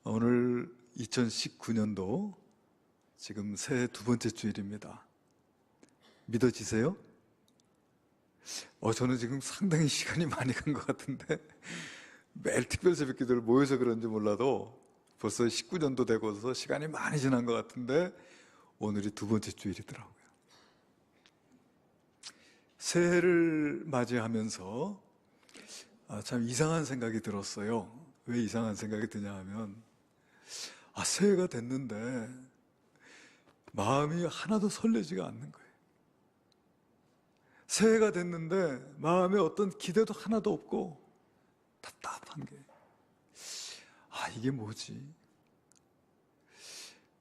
오늘 2019년도 지금 새해 두 번째 주일입니다. 믿어지세요? 저는 지금 상당히 시간이 많이 간 것 같은데 매일 특별 새벽 기도를 모여서 그런지 몰라도 벌써 19년도 되고서 시간이 많이 지난 것 같은데 오늘이 두 번째 주일이더라고요. 새해를 맞이하면서 참 이상한 생각이 들었어요. 왜 이상한 생각이 드냐 하면 새해가 됐는데 마음이 하나도 설레지가 않는 거예요. 새해가 됐는데 마음에 어떤 기대도 하나도 없고 답답한 게 이게 뭐지?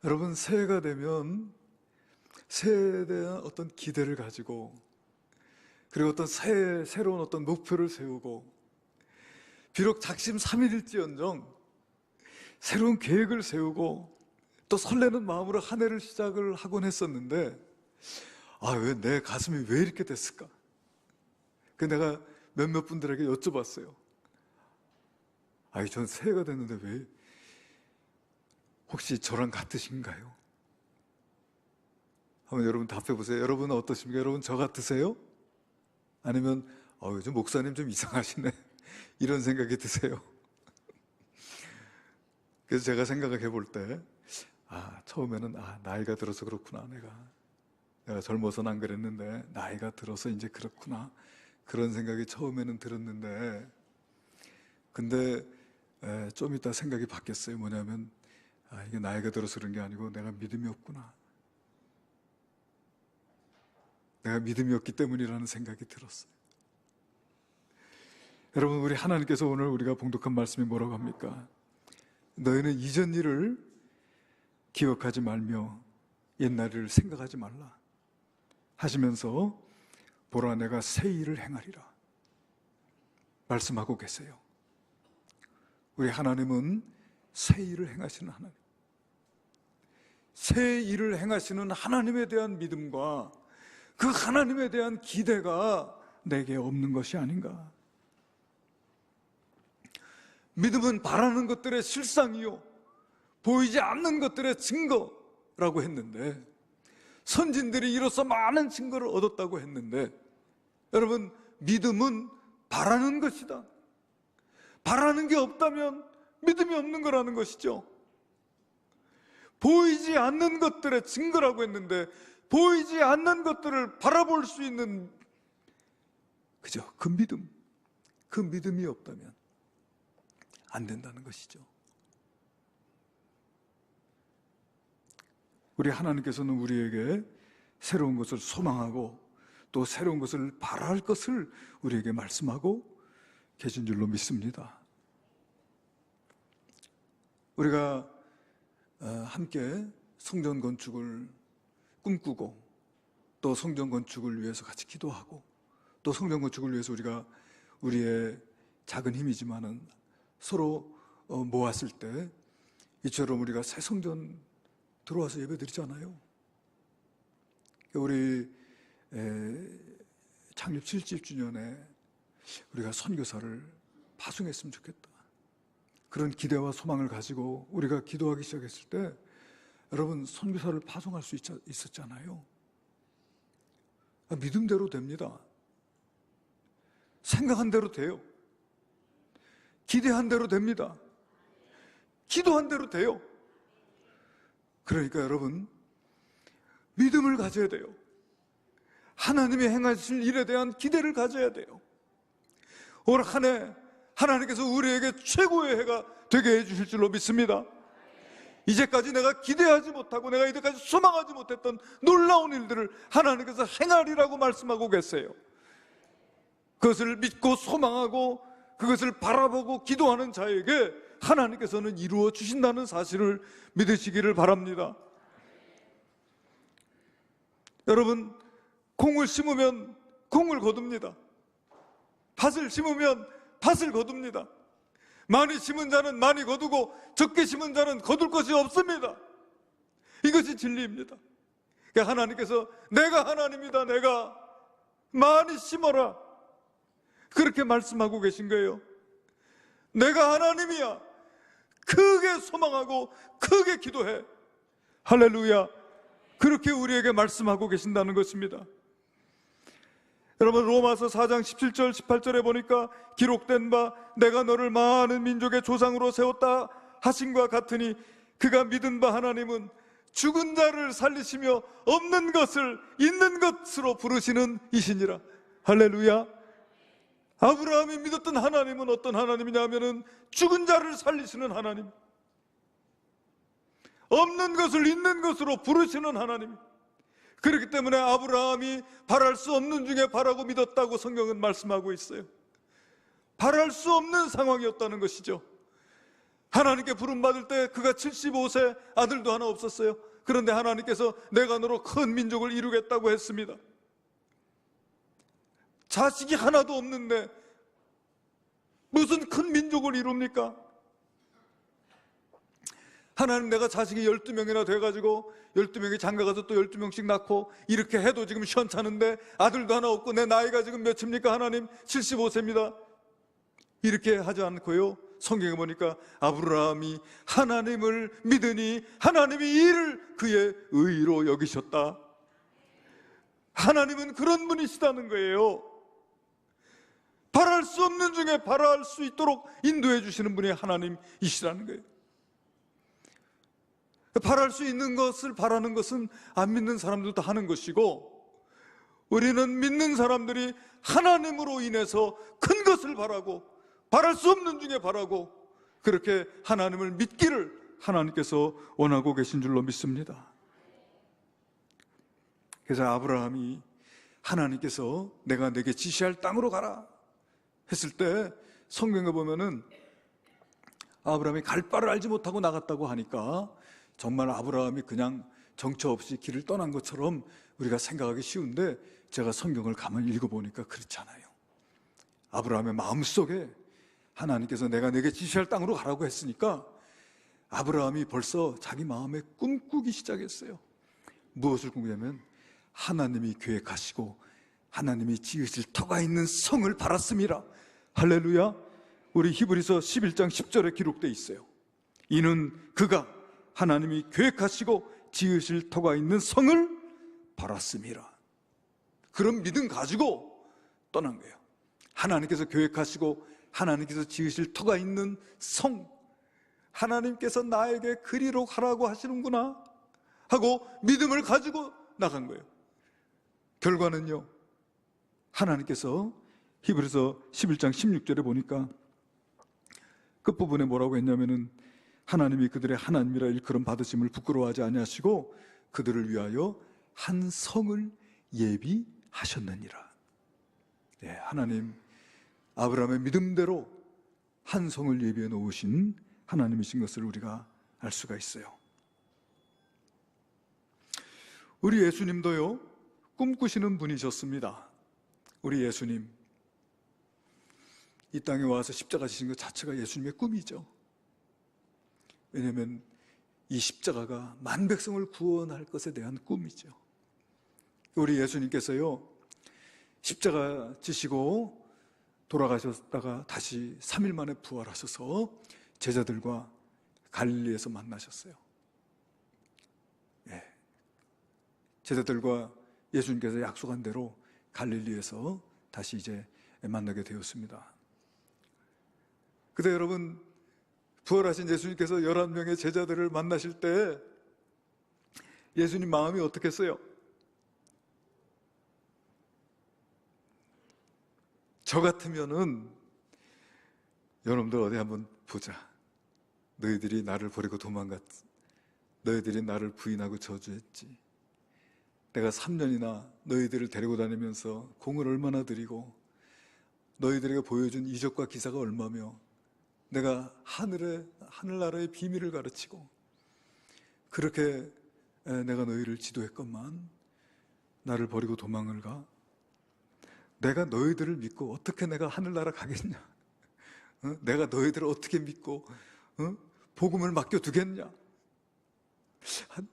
여러분, 새해가 되면 새해에 대한 어떤 기대를 가지고 그리고 어떤 새로운 어떤 목표를 세우고 비록 작심삼일일지언정 새로운 계획을 세우고 또 설레는 마음으로 한 해를 시작을 하곤 했었는데 왜 내 가슴이 왜 이렇게 됐을까? 내가 몇몇 분들에게 여쭤봤어요. 전 새해가 됐는데 왜? 혹시 저랑 같으신가요? 한번 여러분 답해 보세요. 여러분은 어떠십니까? 여러분 저 같으세요? 아니면 요즘 목사님 좀 이상하시네 이런 생각이 드세요? 그래서 제가 생각해 볼 때 처음에는 나이가 들어서 그렇구나, 내가 젊어서는 안 그랬는데 나이가 들어서 이제 그렇구나, 그런 생각이 처음에는 들었는데 근데 좀 이따 생각이 바뀌었어요. 뭐냐면 이게 나이가 들어서 그런 게 아니고 내가 믿음이 없구나, 내가 믿음이 없기 때문이라는 생각이 들었어요. 여러분, 우리 하나님께서 오늘 우리가 봉독한 말씀이 뭐라고 합니까? 너희는 이전 일을 기억하지 말며 옛날 일을 생각하지 말라 하시면서 보라, 내가 새 일을 행하리라 말씀하고 계세요. 우리 하나님은 새 일을 행하시는 하나님, 새 일을 행하시는 하나님에 대한 믿음과 그 하나님에 대한 기대가 내게 없는 것이 아닌가. 믿음은 바라는 것들의 실상이요 보이지 않는 것들의 증거라고 했는데, 선진들이 이로써 많은 증거를 얻었다고 했는데, 여러분, 믿음은 바라는 것이다. 바라는 게 없다면 믿음이 없는 거라는 것이죠. 보이지 않는 것들의 증거라고 했는데 보이지 않는 것들을 바라볼 수 있는 그 믿음이 없다면 안 된다는 것이죠. 우리 하나님께서는 우리에게 새로운 것을 소망하고 또 새로운 것을 바랄 것을 우리에게 말씀하고 계신 줄로 믿습니다. 우리가 함께 성전 건축을 꿈꾸고 또 성전 건축을 위해서 같이 기도하고 또 성전 건축을 위해서 우리가 우리의 작은 힘이지만은 서로 모았을 때 이처럼 우리가 새 성전 들어와서 예배 드리잖아요. 우리 창립 70주년에 우리가 선교사를 파송했으면 좋겠다, 그런 기대와 소망을 가지고 우리가 기도하기 시작했을 때 여러분, 선교사를 파송할 수 있었잖아요. 믿음대로 됩니다. 생각한 대로 돼요. 기대한 대로 됩니다. 기도한 대로 돼요. 그러니까 여러분, 믿음을 가져야 돼요. 하나님이 행하실 일에 대한 기대를 가져야 돼요. 올 한 해 하나님께서 우리에게 최고의 해가 되게 해주실 줄로 믿습니다. 이제까지 내가 기대하지 못하고 내가 이제까지 소망하지 못했던 놀라운 일들을 하나님께서 행하리라고 말씀하고 계세요. 그것을 믿고 소망하고 그것을 바라보고 기도하는 자에게 하나님께서는 이루어 주신다는 사실을 믿으시기를 바랍니다. 여러분, 콩을 심으면 콩을 거둡니다. 밭을 심으면 밭을 거둡니다. 많이 심은 자는 많이 거두고 적게 심은 자는 거둘 것이 없습니다. 이것이 진리입니다. 그러니까 하나님께서 내가 하나님이다, 내가 많이 심어라, 그렇게 말씀하고 계신 거예요. 내가 하나님이야, 크게 크게 소망하고 크게 기도해. 할렐루야. 그렇게 우리에게 말씀하고 계신다는 것입니다. 여러분, 로마서 4장 17절 18절에 보니까 기록된 바 내가 너를 많은 민족의 조상으로 세웠다 하신과 같으니 그가 믿은 바 하나님은 죽은 자를 살리시며 없는 것을 있는 것으로 부르시는 이시니라. 할렐루야. 아브라함이 믿었던 하나님은 어떤 하나님이냐 하면은 죽은 자를 살리시는 하나님, 없는 것을 있는 것으로 부르시는 하나님. 그렇기 때문에 아브라함이 바랄 수 없는 중에 바라고 믿었다고 성경은 말씀하고 있어요. 바랄 수 없는 상황이었다는 것이죠. 하나님께 부름받을 때 그가 75세, 아들도 하나 없었어요. 그런데 하나님께서 내가 너로 큰 민족을 이루겠다고 했습니다. 자식이 하나도 없는데 무슨 큰 민족을 이룹니까? 하나님, 내가 자식이 12명이나 돼가지고 12명이 장가가서 또 12명씩 낳고 이렇게 해도 지금 시원찮은데 아들도 하나 없고 내 나이가 지금 몇입니까? 하나님, 75세입니다. 이렇게 하지 않고요, 성경에 보니까 아브라함이 하나님을 믿으니 하나님이 이를 그의 의로 여기셨다. 하나님은 그런 분이시다는 거예요. 바랄 수 없는 중에 바랄 수 있도록 인도해 주시는 분이 하나님이시라는 거예요. 바랄 수 있는 것을 바라는 것은 안 믿는 사람들도 하는 것이고, 우리는 믿는 사람들이 하나님으로 인해서 큰 것을 바라고 바랄 수 없는 중에 바라고 그렇게 하나님을 믿기를 하나님께서 원하고 계신 줄로 믿습니다. 그래서 아브라함이 하나님께서 내가 내게 지시할 땅으로 가라 했을 때 성경에 보면은 아브라함이 갈 바를 알지 못하고 나갔다고 하니까 정말 아브라함이 그냥 정처 없이 길을 떠난 것처럼 우리가 생각하기 쉬운데, 제가 성경을 가만히 읽어보니까 그렇지 않아요. 아브라함의 마음속에 하나님께서 내가 내게 지시할 땅으로 가라고 했으니까 아브라함이 벌써 자기 마음에 꿈꾸기 시작했어요. 무엇을 꾸냐면 하나님이 계획하시고 하나님이 지으실 터가 있는 성을 바랐음이라. 할렐루야. 우리 히브리서 11장 10절에 기록되어 있어요. 이는 그가 하나님이 계획하시고 지으실 터가 있는 성을 바랐음이라. 그런 믿음 가지고 떠난 거예요. 하나님께서 계획하시고 하나님께서 지으실 터가 있는 성, 하나님께서 나에게 그리로 가라고 하시는구나 하고 믿음을 가지고 나간 거예요. 결과는요, 하나님께서 히브리서 11장 16절에 보니까 끝부분에 뭐라고 했냐면은 하나님이 그들의 하나님이라 일컬음 받으심을 부끄러워하지 아니하시고 그들을 위하여 한 성을 예비하셨느니라. 네, 하나님 아브라함의 믿음대로 한 성을 예비해 놓으신 하나님이신 것을 우리가 알 수가 있어요. 우리 예수님도요, 꿈꾸시는 분이셨습니다. 우리 예수님, 이 땅에 와서 십자가 지신 것 자체가 예수님의 꿈이죠. 왜냐하면 이 십자가가 만 백성을 구원할 것에 대한 꿈이죠. 우리 예수님께서요, 십자가 지시고 돌아가셨다가 다시 3일 만에 부활하셔서 제자들과 갈릴리에서 만나셨어요. 예. 제자들과 예수님께서 약속한 대로 갈릴리에서 다시 이제 만나게 되었습니다. 근데 여러분, 부활하신 예수님께서 11명의 제자들을 만나실 때 예수님 마음이 어떻겠어요? 저 같으면은 여러분들 어디 한번 보자. 너희들이 나를 버리고 도망갔지. 너희들이 나를 부인하고 저주했지. 내가 3년이나 너희들을 데리고 다니면서 공을 얼마나 들이고 너희들에게 보여준 이적과 기사가 얼마며 내가 하늘나라의 비밀을 가르치고 그렇게 내가 너희를 지도했건만 나를 버리고 도망을 가? 내가 너희들을 믿고 어떻게 내가 하늘나라 가겠냐? 내가 너희들을 어떻게 믿고 복음을 맡겨두겠냐?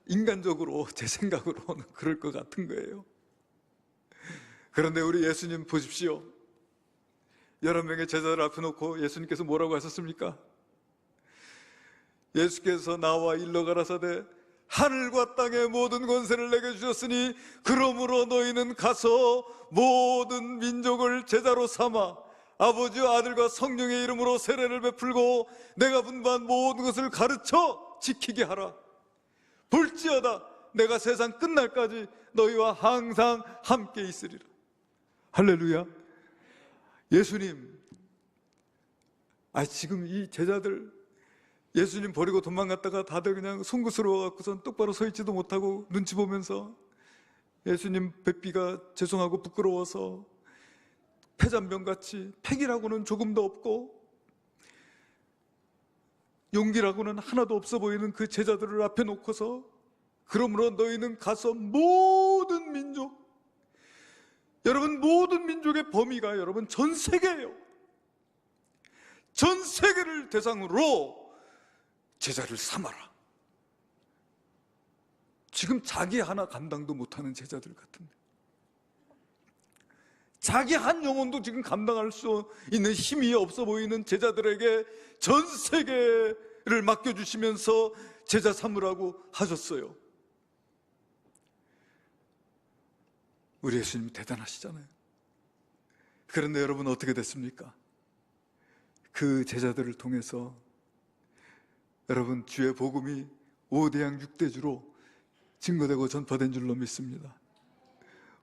인간적으로 제 생각으로는 그럴 것 같은 거예요. 그런데 우리 예수님 보십시오. 11명의 제자들 앞에 놓고 예수님께서 뭐라고 하셨습니까? 예수께서 나와 일러 가라사대 하늘과 땅의 모든 권세를 내게 주셨으니 그러므로 너희는 가서 모든 민족을 제자로 삼아 아버지와 아들과 성령의 이름으로 세례를 베풀고 내가 분부한 모든 것을 가르쳐 지키게 하라. 볼지어다 내가 세상 끝날까지 너희와 항상 함께 있으리라. 할렐루야. 예수님, 지금 이 제자들 예수님 버리고 도망갔다가 다들 그냥 송구스러워 갖고선 똑바로 서 있지도 못하고 눈치 보면서 예수님 뵙기가 죄송하고 부끄러워서 패잔병같이 패기라고는 조금도 없고 용기라고는 하나도 없어 보이는 그 제자들을 앞에 놓고서 그러므로 너희는 가서 모든 민족, 여러분 모든 민족의 범위가 여러분 전 세계예요. 전 세계를 대상으로 제자를 삼아라. 지금 자기 하나 감당도 못하는 제자들 같은데, 자기 한 영혼도 지금 감당할 수 있는 힘이 없어 보이는 제자들에게 전 세계를 맡겨주시면서 제자 삼으라고 하셨어요. 우리 예수님 대단하시잖아요. 그런데 여러분 어떻게 됐습니까? 그 제자들을 통해서 여러분 주의 복음이 5대양 6대주로 증거되고 전파된 줄로 믿습니다.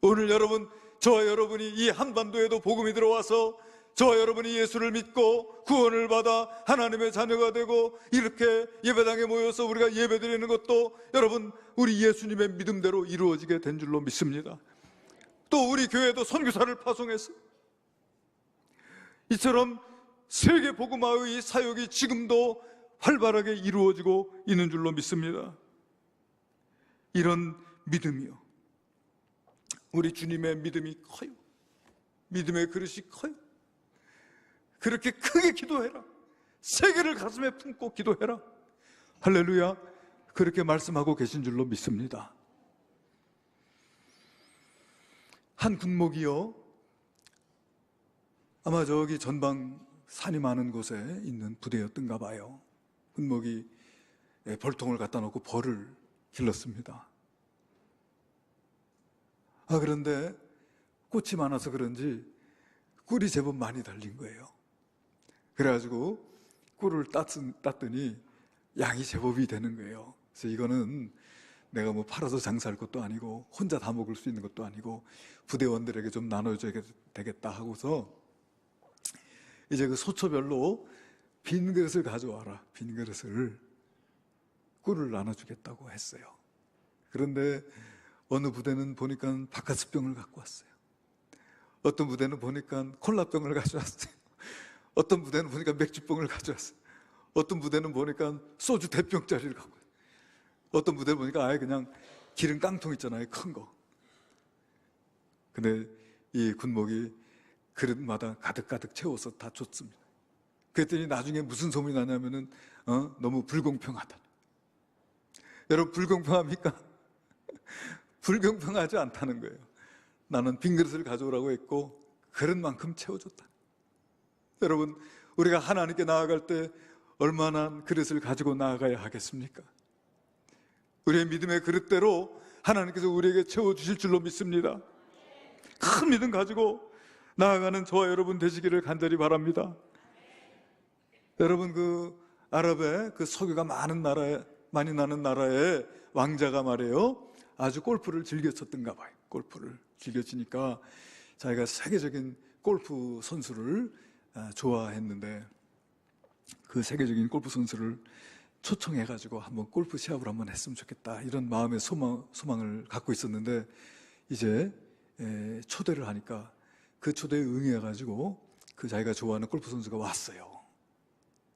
오늘 여러분, 저와 여러분이 이 한반도에도 복음이 들어와서 저와 여러분이 예수를 믿고 구원을 받아 하나님의 자녀가 되고 이렇게 예배당에 모여서 우리가 예배드리는 것도 여러분 우리 예수님의 믿음대로 이루어지게 된 줄로 믿습니다. 또 우리 교회도 선교사를 파송해서 이처럼 세계 복음화의 사역이 지금도 활발하게 이루어지고 있는 줄로 믿습니다. 이런 믿음이요, 우리 주님의 믿음이 커요. 믿음의 그릇이 커요. 그렇게 크게 기도해라. 세계를 가슴에 품고 기도해라. 할렐루야. 그렇게 말씀하고 계신 줄로 믿습니다. 한 군목이요, 아마 저기 전방 산이 많은 곳에 있는 부대였던가 봐요. 군목이 벌통을 갖다 놓고 벌을 길렀습니다. 그런데 꽃이 많아서 그런지 꿀이 제법 많이 달린 거예요. 그래가지고 꿀을 땄더니 양이 제법이 되는 거예요. 그래서 이거는 내가 뭐 팔아서 장사할 것도 아니고 혼자 다 먹을 수 있는 것도 아니고 부대원들에게 좀 나눠줘야 되겠다 하고서 이제 그 소초별로 빈 그릇을 가져와라. 빈 그릇을 꿀을 나눠주겠다고 했어요. 그런데 어느 부대는 보니까 바카스병을 갖고 왔어요. 어떤 부대는 보니까 콜라병을 가져왔어요. 어떤 부대는 보니까 맥주병을 가져왔어요. 어떤 부대는 보니까 소주 대병짜리를 갖고 왔어요. 어떤 부대는 보니까 아예 그냥 기름 깡통 있잖아요, 큰 거. 근데 이 군목이 그릇마다 가득가득 채워서 다 줬습니다. 그랬더니 나중에 무슨 소문이 나냐면은 너무 불공평하다. 여러분 불공평합니까? 불공평하지 않다는 거예요. 나는 빈 그릇을 가져오라고 했고 그릇만큼 채워줬다. 여러분 우리가 하나님께 나아갈 때 얼마나 그릇을 가지고 나아가야 하겠습니까? 우리의 믿음의 그릇대로 하나님께서 우리에게 채워주실 줄로 믿습니다. 큰 믿음 가지고 나아가는 저와 여러분 되시기를 간절히 바랍니다. 여러분 그 아랍의 그 석유가 많이 나는 나라의 왕자가 말이에요, 아주 골프를 즐겨 쳤던가 봐요. 골프를 즐겨 치니까 자기가 세계적인 골프 선수를 좋아했는데 그 세계적인 골프 선수를 초청해가지고 한번 골프 시합을 한번 했으면 좋겠다, 이런 마음의 소망을 갖고 있었는데 이제 초대를 하니까 그 초대에 응해가지고 그 자기가 좋아하는 골프 선수가 왔어요.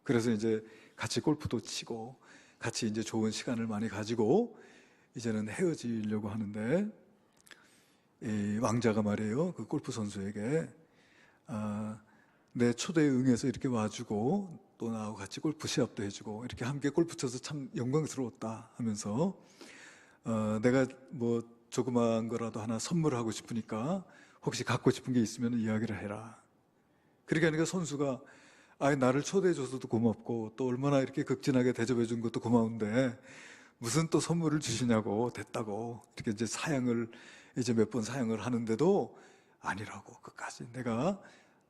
그래서 이제 같이 골프도 치고 같이 이제 좋은 시간을 많이 가지고 이제는 헤어지려고 하는데 이 왕자가 말이에요, 그 골프 선수에게 내 초대에 응해서 이렇게 와주고 또 나하고 같이 골프 시합도 해주고 이렇게 함께 골프 쳐서 참 영광스러웠다 하면서 내가 뭐 조그마한 거라도 하나 선물하고 싶으니까 혹시 갖고 싶은 게 있으면 이야기를 해라. 그렇게 하니까 선수가 아이, 나를 초대해줘서도 고맙고 또 얼마나 이렇게 극진하게 대접해준 것도 고마운데 무슨 또 선물을 주시냐고, 됐다고 이렇게 이제 사양을 이제 몇 번 사양을 하는데도 아니라고, 끝까지 내가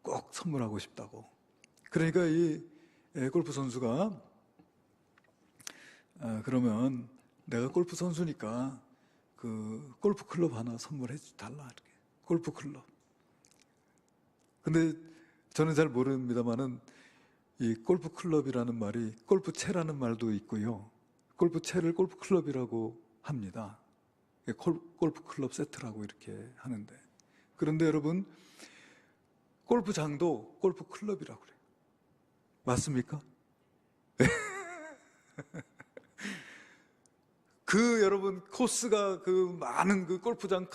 꼭 선물하고 싶다고. 그러니까 이 골프 선수가 그러면 내가 골프 선수니까 그 골프 클럽 하나 선물해 달라, 이렇게. 골프 클럽. 근데 저는 잘 모릅니다만은 이 골프 클럽이라는 말이 골프채라는 말도 있고요, 골프채를 골프 클럽이라고 합니다. 골프 클럽 세트라고 이렇게 하는데, 그런데 여러분, 골프장도 골프 클럽이라고 그래요. 맞습니까? 그 여러분 코스가 그 많은 그 골프장,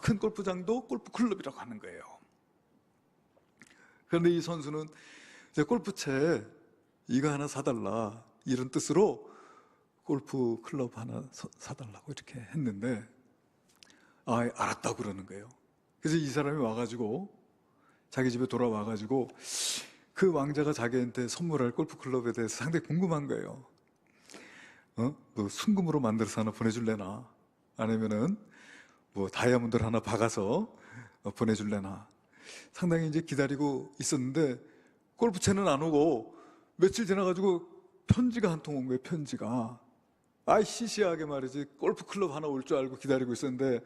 큰 골프장도 골프 클럽이라고 하는 거예요. 그런데 이 선수는 이제 골프채 이거 하나 사달라, 이런 뜻으로 골프 클럽 하나 사달라고 이렇게 했는데, 알았다고 그러는 거예요. 그래서 이 사람이 와가지고 자기 집에 돌아와가지고 그 왕자가 자기한테 선물할 골프 클럽에 대해서 상당히 궁금한 거예요. 뭐 순금으로 만들어서 하나 보내줄래나, 아니면은 뭐 다이아몬드를 하나 박아서 보내줄래나. 상당히 이제 기다리고 있었는데 골프채는 안 오고 며칠 지나가지고 편지가 한 통 온 거예요. 편지가. 시시하게 말이지, 골프 클럽 하나 올 줄 알고 기다리고 있었는데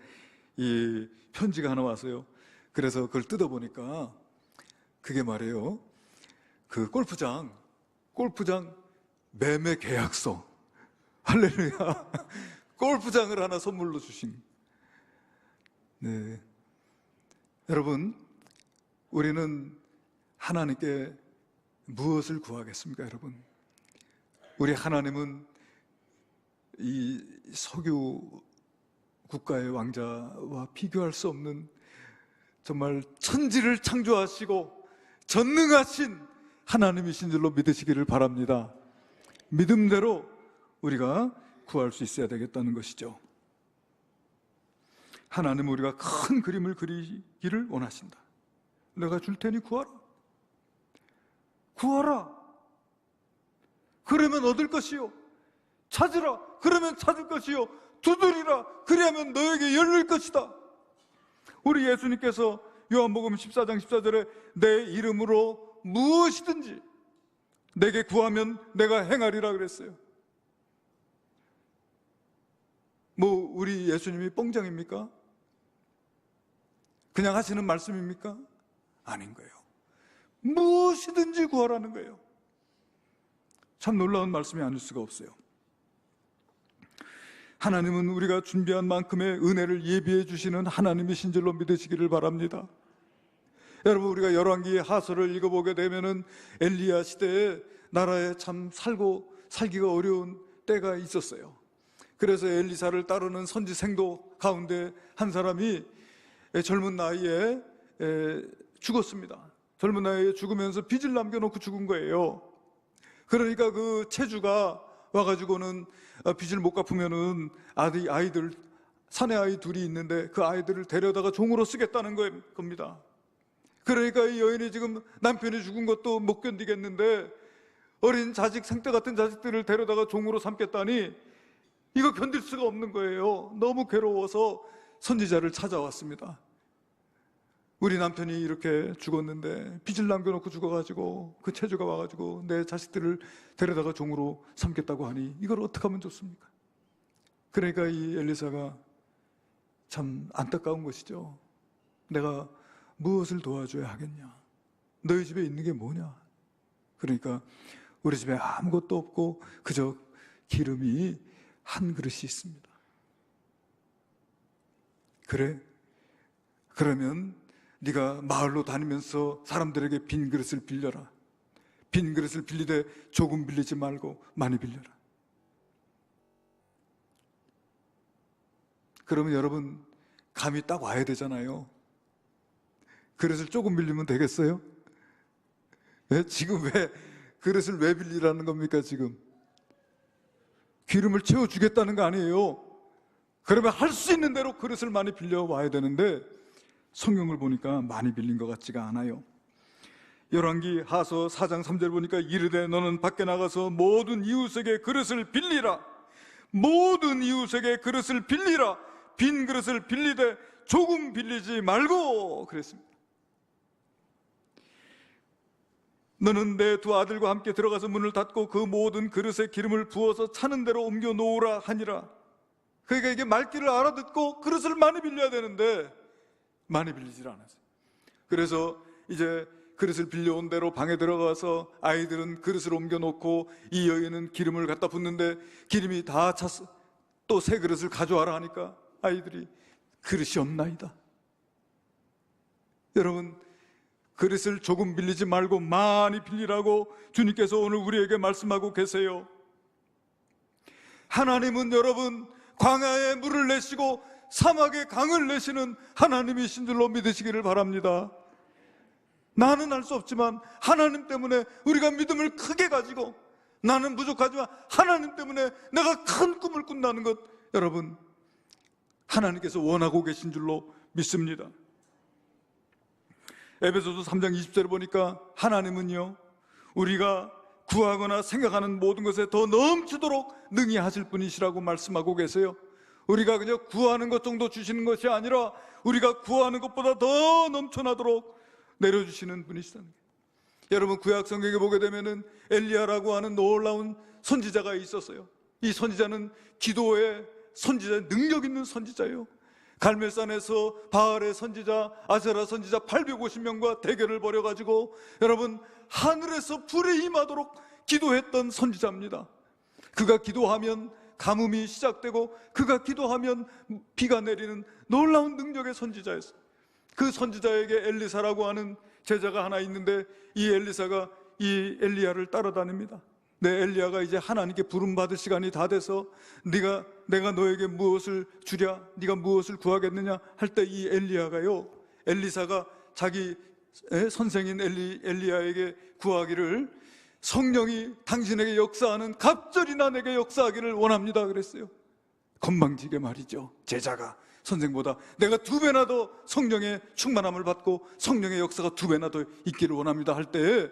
이 편지가 하나 왔어요. 그래서 그걸 뜯어보니까 그게 말이에요, 그 골프장 매매 계약서. 할렐루야. 골프장을 하나 선물로 주신. 네. 여러분, 우리는 하나님께 무엇을 구하겠습니까, 여러분? 우리 하나님은 이 석유 국가의 왕자와 비교할 수 없는 정말 천지를 창조하시고 전능하신 하나님이신 줄로 믿으시기를 바랍니다. 믿음대로 우리가 구할 수 있어야 되겠다는 것이죠. 하나님은 우리가 큰 그림을 그리기를 원하신다. 내가 줄 테니 구하라. 구하라. 그러면 얻을 것이요. 찾으라. 그러면 찾을 것이요. 두드리라. 그리하면 너에게 열릴 것이다. 우리 예수님께서 요한복음 14장 14절에 내 이름으로 무엇이든지 내게 구하면 내가 행하리라 그랬어요. 뭐 우리 예수님이 뽕장입니까? 그냥 하시는 말씀입니까? 아닌 거예요. 무엇이든지 구하라는 거예요. 참 놀라운 말씀이 아닐 수가 없어요. 하나님은 우리가 준비한 만큼의 은혜를 예비해 주시는 하나님이신 줄로 믿으시기를 바랍니다. 여러분, 우리가 열왕기의 하서를 읽어보게 되면은 엘리야 시대에 나라에 참 살기가 어려운 때가 있었어요. 그래서 엘리사를 따르는 선지생도 가운데 한 사람이 젊은 나이에 죽었습니다. 젊은 나이에 죽으면서 빚을 남겨놓고 죽은 거예요. 그러니까 그 체주가 와가지고는 빚을 못 갚으면은 아이들, 사내 아이 둘이 있는데 그 아이들을 데려다가 종으로 쓰겠다는 겁니다. 그러니까 이 여인이 지금 남편이 죽은 것도 못 견디겠는데 어린 자식, 생떼 같은 자식들을 데려다가 종으로 삼겠다니 이거 견딜 수가 없는 거예요. 너무 괴로워서 선지자를 찾아왔습니다. 우리 남편이 이렇게 죽었는데 빚을 남겨놓고 죽어가지고 그 체주가 와가지고 내 자식들을 데려다가 종으로 삼겠다고 하니 이걸 어떻게 하면 좋습니까? 그러니까 이 엘리사가 참 안타까운 것이죠. 내가 무엇을 도와줘야 하겠냐? 너희 집에 있는 게 뭐냐? 그러니까 우리 집에 아무것도 없고 그저 기름이 한 그릇이 있습니다. 그래? 그러면 네가 마을로 다니면서 사람들에게 빈 그릇을 빌려라. 빈 그릇을 빌리되 조금 빌리지 말고 많이 빌려라. 그러면 여러분, 감이 딱 와야 되잖아요. 그릇을 조금 빌리면 되겠어요? 지금 왜 그릇을 왜 빌리라는 겁니까? 지금 기름을 채워주겠다는 거 아니에요. 그러면 할 수 있는 대로 그릇을 많이 빌려와야 되는데 성경을 보니까 많이 빌린 것 같지가 않아요. 열왕기 하서 4장 3절 보니까 이르되 너는 밖에 나가서 모든 이웃에게 그릇을 빌리라. 모든 이웃에게 그릇을 빌리라. 빈 그릇을 빌리되 조금 빌리지 말고 그랬습니다. 너는 내 두 아들과 함께 들어가서 문을 닫고 그 모든 그릇에 기름을 부어서 차는 대로 옮겨 놓으라 하니라. 그러니까 이게 말귀를 알아듣고 그릇을 많이 빌려야 되는데 많이 빌리질 않았어요. 그래서 이제 그릇을 빌려온 대로 방에 들어가서 아이들은 그릇을 옮겨 놓고 이 여인은 기름을 갖다 붓는데 기름이 다 찼어. 또 새 그릇을 가져와라 하니까 아이들이 그릇이 없나이다. 여러분, 그릇을 조금 빌리지 말고 많이 빌리라고 주님께서 오늘 우리에게 말씀하고 계세요. 하나님은 여러분 광야에 물을 내시고 사막에 강을 내시는 하나님이신 줄로 믿으시기를 바랍니다. 나는 알 수 없지만 하나님 때문에 우리가 믿음을 크게 가지고, 나는 부족하지만 하나님 때문에 내가 큰 꿈을 꾼다는 것, 여러분 하나님께서 원하고 계신 줄로 믿습니다. 에베소서 3장 20절을 보니까 하나님은요 우리가 구하거나 생각하는 모든 것에 더 넘치도록 능히 하실 분이시라고 말씀하고 계세요. 우리가 그냥 구하는 것 정도 주시는 것이 아니라 우리가 구하는 것보다 더 넘쳐나도록 내려주시는 분이시다는 거예요. 여러분 구약 성경에 보게 되면은 엘리야라고 하는 놀라운 선지자가 있었어요. 이 선지자는 기도의 선지자, 능력 있는 선지자예요. 갈멜산에서 바알의 선지자, 아세라 선지자 850명과 대결을 벌여가지고 여러분 하늘에서 불에 임하도록 기도했던 선지자입니다. 그가 기도하면 가뭄이 시작되고 그가 기도하면 비가 내리는 놀라운 능력의 선지자였어요. 그 선지자에게 엘리사라고 하는 제자가 하나 있는데 이 엘리사가 이 엘리야를 따라다닙니다. 네, 엘리야가 이제 하나님께 부름받을 시간이 다 돼서 내가 너에게 무엇을 주랴? 네가 무엇을 구하겠느냐? 할 때 이 엘리야가요, 엘리사가 자기 선생인 엘리야에게 구하기를 성령이 당신에게 역사하는 갑절이나 내게 역사하기를 원합니다 그랬어요. 건방지게 말이죠. 제자가 선생보다 내가 2배나 더 성령의 충만함을 받고 성령의 역사가 2배나 더 있기를 원합니다 할 때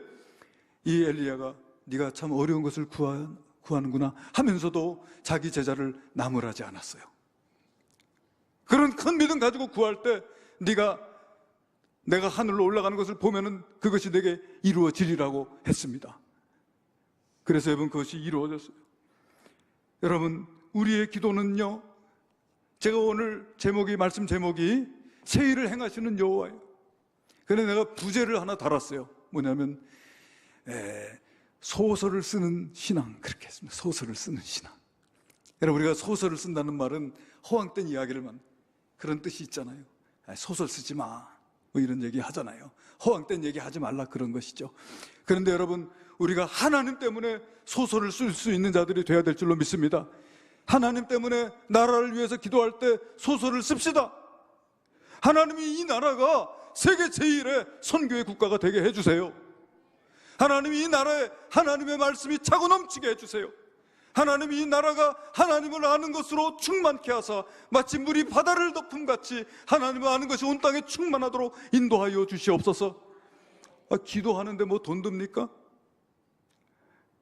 이 엘리야가 네가 참 어려운 것을 구하는구나 하면서도 자기 제자를 나무라지 않았어요. 그런 큰 믿음 가지고 구할 때 내가 하늘로 올라가는 것을 보면은 그것이 내게 이루어지리라고 했습니다. 그래서 여러분 그것이 이루어졌어요. 여러분 우리의 기도는요, 제가 오늘 말씀 제목이 새 일을 행하시는 여호와예요. 그래서 내가 부제를 하나 달았어요. 뭐냐면 소설을 쓰는 신앙, 그렇게 했습니다. 소설을 쓰는 신앙. 여러분 우리가 소설을 쓴다는 말은 허황된 이야기를 그런 뜻이 있잖아요. 소설 쓰지 마, 뭐 이런 얘기 하잖아요. 허황된 얘기 하지 말라, 그런 것이죠. 그런데 여러분 우리가 하나님 때문에 소설을 쓸 수 있는 자들이 되어야 될 줄로 믿습니다. 하나님 때문에 나라를 위해서 기도할 때 소설을 씁시다. 하나님이 이 나라가 세계 제1의 선교의 국가가 되게 해주세요. 하나님이 이 나라에 하나님의 말씀이 차고 넘치게 해주세요. 하나님이 이 나라가 하나님을 아는 것으로 충만케 하사 마치 물이 바다를 덮음같이 하나님을 아는 것이 온 땅에 충만하도록 인도하여 주시옵소서. 기도하는데 뭐 돈 듭니까?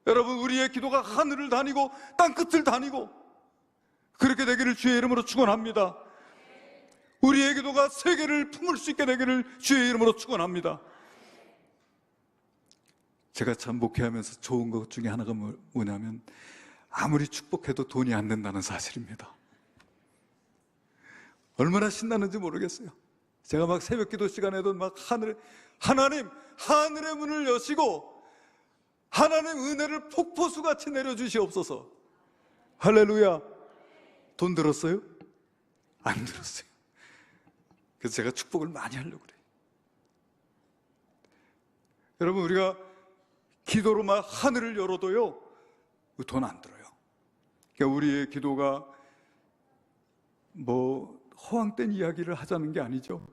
여러분 우리의 기도가 하늘을 다니고 땅끝을 다니고 그렇게 되기를 주의 이름으로 축원합니다. 우리의 기도가 세계를 품을 수 있게 되기를 주의 이름으로 축원합니다. 제가 참 목회하면서 좋은 것 중에 하나가 뭐냐면 아무리 축복해도 돈이 안 된다는 사실입니다. 얼마나 신나는지 모르겠어요. 제가 막 새벽 기도 시간에도 막 하늘의 문을 여시고 하나님 은혜를 폭포수같이 내려주시옵소서. 할렐루야. 돈 들었어요? 안 들었어요. 그래서 제가 축복을 많이 하려고 그래요. 여러분 우리가 기도로 막 하늘을 열어도요 돈 안 들어요. 그러니까 우리의 기도가 뭐 허황된 이야기를 하자는 게 아니죠.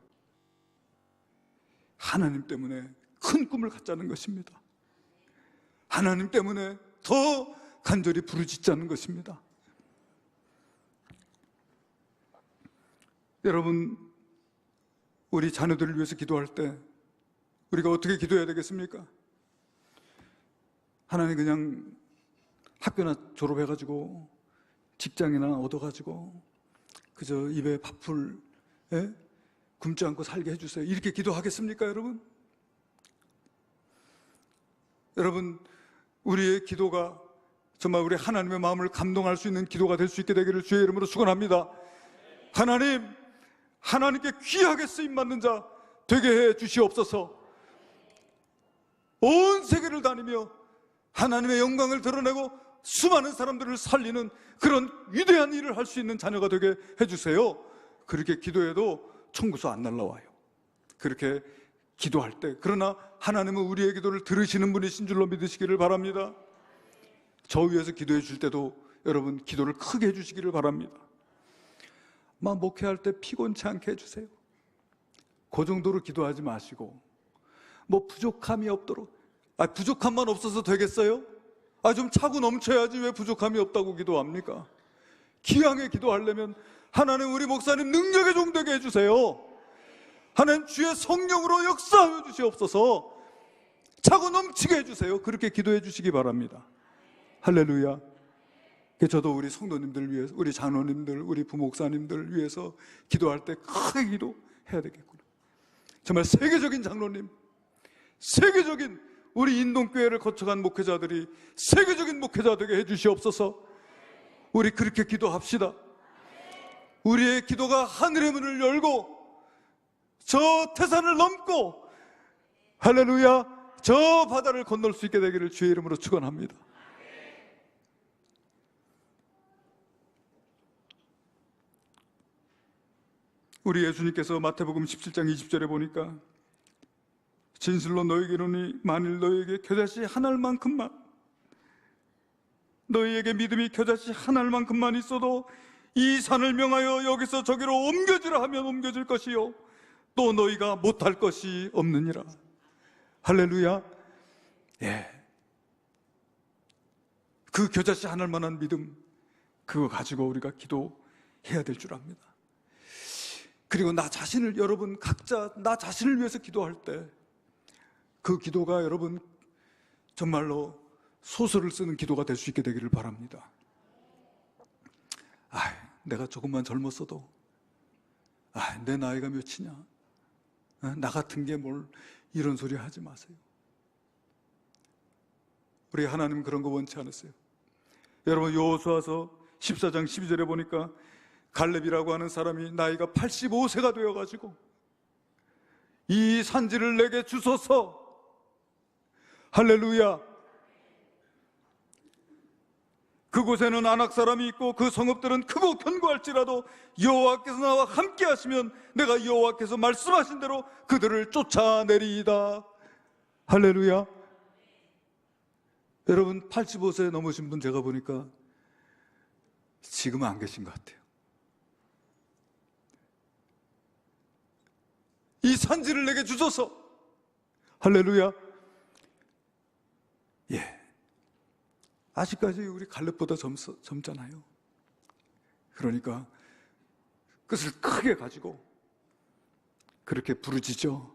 하나님 때문에 큰 꿈을 갖자는 것입니다. 하나님 때문에 더 간절히 부르짖자는 것입니다. 여러분 우리 자녀들을 위해서 기도할 때 우리가 어떻게 기도해야 되겠습니까? 하나님 그냥 학교나 졸업해가지고 직장이나 얻어가지고 그저 입에 밥풀 굶지 않고 살게 해주세요, 이렇게 기도하겠습니까, 여러분? 여러분, 우리의 기도가 정말 우리 하나님의 마음을 감동할 수 있는 기도가 될 수 있게 되기를 주의 이름으로 축원합니다. 하나님, 하나님께 귀하게 쓰임받는 자 되게 해 주시옵소서. 온 세계를 다니며 하나님의 영광을 드러내고 수많은 사람들을 살리는 그런 위대한 일을 할 수 있는 자녀가 되게 해주세요. 그렇게 기도해도 천국에서 안 날라와요. 그렇게 기도할 때, 그러나 하나님은 우리의 기도를 들으시는 분이신 줄로 믿으시기를 바랍니다. 저 위해서 기도해 줄 때도 여러분 기도를 크게 해주시기를 바랍니다. 막 목회할 때 피곤치 않게 해주세요. 그 정도로 기도하지 마시고 뭐 부족함이 없도록. 부족함만 없어서 되겠어요? 좀 차고 넘쳐야지 왜 부족함이 없다고 기도합니까? 기왕에 기도하려면 하나님 우리 목사님 능력의 종 되게 해주세요. 하나님 주의 성령으로 역사하여 주시옵소서. 차고 넘치게 해주세요. 그렇게 기도해 주시기 바랍니다. 할렐루야. 저도 우리 성도님들 위해서, 우리 장로님들, 우리 부목사님들 위해서 기도할 때 크게 기도해야 되겠구나. 정말 세계적인 장로님, 세계적인 우리 인동교회를 거쳐간 목회자들이 세계적인 목회자 되게 해주시옵소서. 우리 그렇게 기도합시다. 우리의 기도가 하늘의 문을 열고 저 태산을 넘고 할렐루야 저 바다를 건널 수 있게 되기를 주의 이름으로 축원합니다. 우리 예수님께서 마태복음 17장 20절에 보니까 진실로 너에게 이르노니 만일 너에게 겨자씨 한 알만큼만, 너희에게 믿음이 겨자씨 한 알만큼만 있어도 이 산을 명하여 여기서 저기로 옮겨지라 하면 옮겨질 것이요 또 너희가 못할 것이 없느니라. 할렐루야. 그 겨자씨 한 알만한 믿음, 그거 가지고 우리가 기도해야 될 줄 압니다. 그리고 나 자신을, 여러분 각자 나 자신을 위해서 기도할 때 그 기도가 여러분 정말로 소설을 쓰는 기도가 될 수 있게 되기를 바랍니다. 내가 조금만 젊었어도, 내 나이가 몇이냐, 나 같은 게 뭘, 이런 소리 하지 마세요. 우리 하나님 그런 거 원치 않으세요. 여러분 여호수아서 14장 12절에 보니까 갈렙이라고 하는 사람이 나이가 85세가 되어가지고 이 산지를 내게 주소서. 할렐루야. 그곳에는 아낙 사람이 있고 그 성읍들은 크고 견고할지라도 여호와께서 나와 함께 하시면 내가 여호와께서 말씀하신 대로 그들을 쫓아내리이다. 할렐루야. 여러분 85세 넘으신 분 제가 보니까 지금은 안 계신 것 같아요. 이 산지를 내게 주소서. 할렐루야. 아직까지 우리 갈렙보다 젊잖아요. 그러니까 끝을 크게 가지고 그렇게 부르짖어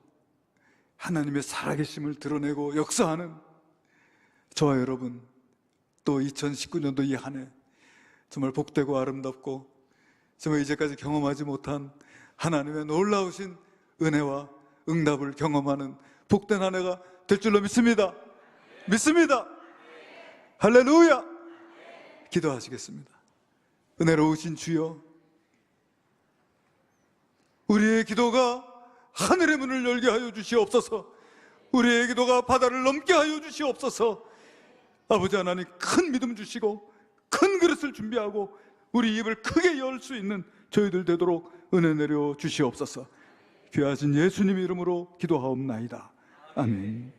하나님의 살아계심을 드러내고 역사하는 저와 여러분, 또 2019년도 이 한 해 정말 복되고 아름답고 정말 이제까지 경험하지 못한 하나님의 놀라우신 은혜와 응답을 경험하는 복된 한 해가 될 줄로 믿습니다. 믿습니다. 할렐루야. 기도하시겠습니다. 은혜로우신 주여, 우리의 기도가 하늘의 문을 열게 하여 주시옵소서. 우리의 기도가 바다를 넘게 하여 주시옵소서. 아버지 하나님, 큰 믿음 주시고 큰 그릇을 준비하고 우리 입을 크게 열 수 있는 저희들 되도록 은혜 내려 주시옵소서. 귀하신 예수님 이름으로 기도하옵나이다. 아멘.